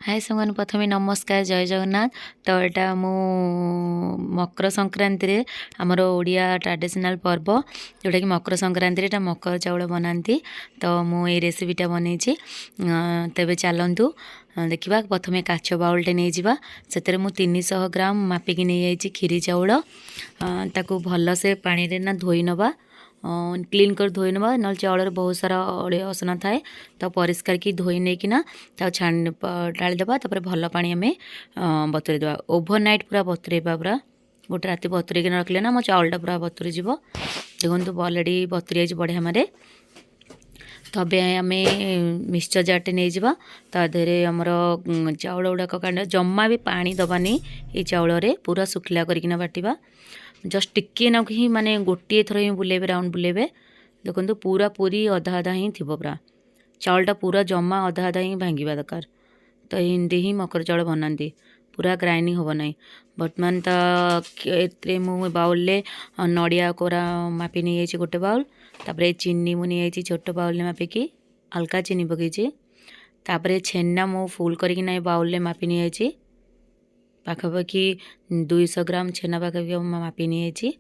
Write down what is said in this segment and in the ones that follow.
हाय संगन प्रथमे नमस्कार जय जगन्नाथ। तो यहाँ मु मकर संक्रांति रे आमर ओडिया ट्रेडिशनल पर्व जोटा कि मकर संक्रांति रे मकर चाउल बनाती। तो मुझे रेसिपीटा बनई तेरे चलतु देखा। प्रथमे काच बाउलटे नहीं जावा से मुझे 300 ग्राम मापिकी नहीं जाइए खीरी चाउल ताकू भलसे पानी रे ना धोई नवा क्लीन कर धोई नवा ना चाउल बहुत सारा अड़िया असना थाए तो परिष्कार की धोई नहीं कि छाण डालीदे तापर भल पा आम बतुरी देवा ओभरनाइट पूरा बतुरेबा पूरा गोटे राति बतुरेक रखले ना मो चाउलटा पूरा बतुरी जीव। देखो अलरेडी बतुरी जाइए बढ़िया मारे। तो आम मिक्सचर जारटे नहीं जावा तादेहरे आमर चाउल गुड़ाक काट जमा भी पानी दबानी ये चाउल पूरा सुखला करकिना बाटिबा जस्ट टिके ना ही माने गोटे थर ही बुलेबे राउंड बुलेबे। देखो पूरा पूरी अधा अधा ही थी पूरा चाउलटा पूरा जमा अधा अधा ही भांगा दरकार। तो हिंदी ही मकर चाउल बनाती पूरा ग्राइंडिंग हम ना। बर्तमान तो मु बाउल नड़िया कोरा मापी नहीं जाइए गोटे बाउल तापर चीनी मु नहीं जाइए छोट बाउल मापिकी हल्का चीनी पकई तापर छेना मु फुल करना बाउल मापी नहीं जाइए पाखापाखि 200 ग्राम छेना पाखापाखि मापी नहीं जाइए।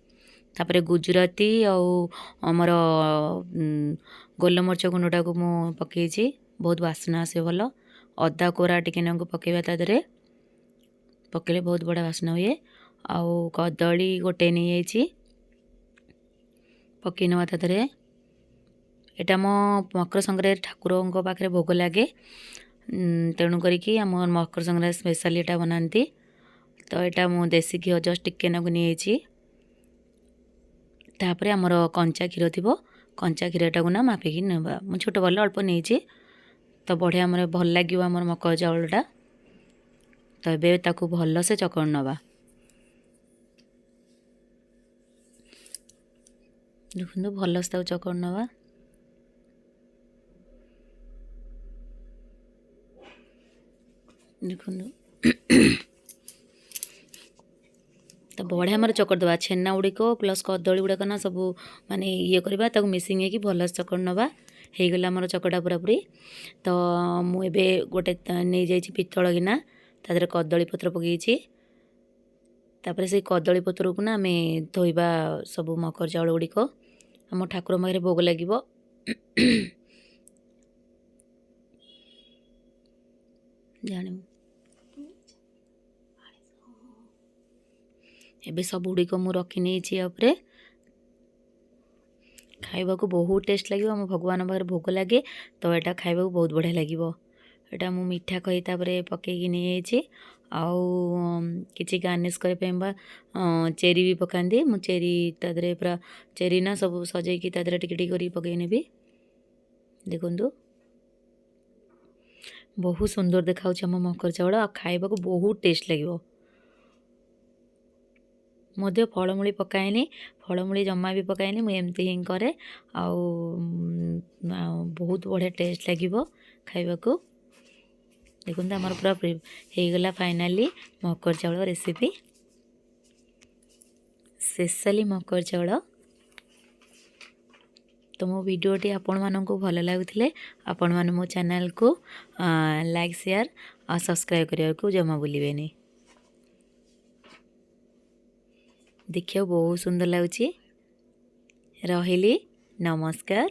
तापर गुजराती आमर गोलमरिच गुंडटा को मु पकई बहुत बास्ना आसे भल। अदा कोरा टिके ना पकेबा तादरे पकेले बहुत बड़ा बास्ना हुए। आउ कदली गोटे नहीं जाइए पकई नवा तादरे एटा मो मकर संक्रांति ठाकुर पाखे भोग लगे तेणु करी आम मकर संक्रांति स्पेशल एटा बनाती। तो यहाँ मु देसी घी जस्ट टिके ना नहीं जाइए तापर आमर कंचा क्षीर थी कंचा क्षीरटा को ना मापिकी ना मुझे छोट बल अल्प नहीं तो बढ़िया आमर भल लगे आमर मकर चाउलटा। तो ये ताकू भल से चकड़ नवा देखो भल से चकड़ नवा। देखो तो बढ़िया आमर चकड़ देवा छेना गुड़िक प्लस कदली गुड़ाक ना सब माने ये करवा मिसिंग कि भल चकड़ नवा हो गला आमर चकड़ा पूरा पूरी। तो मुझे गोटे नहीं जाइए पितल गिना तादर कदली पत्र पकई तापर से कदली पत्र को ना आम धोइबा सब मकर चाउल गुड़िक आम ठाकुर पाखे भोग लगे। जान एबे सब गुड़िक मु रखी नहीं खाइबा को बहुत टेस्ट लगे आम भगवान पाखे भोग लगे। तो यहाँ खाइबा को बहुत बढ़िया लगे। यहाँ मु मीठा खई तापर पकईकी नहीं जाइए आउ किसी गार्निश करपा चेरी भी पकाती मु चेरी तादरे पूरा चेरी ना सब सजेकी तादरे टिके टिके करी पकई नेबी। देखु बहुत सुंदर देखा आम मकर चाउल आ खाइबा को बहुत टेस्ट लगे। मध्य फलमूली पकाएनि फलमूली जमा भी पकाएनि मुझे ही करे बहुत बढ़िया टेस्ट लगे खाइबा को। देखो आमर पूरा हो गला फाइनाली मकर चाउल रेसिपी स्पेशली मकर चाउल। तो मो वीडियोटी आपण मानक भल लगुले आपण मैंने मो चैनल को लाइक शेयर और सब्सक्राइब करने को जमा भूलें। देखिए बहुत सुंदर लगुच रही नमस्कार।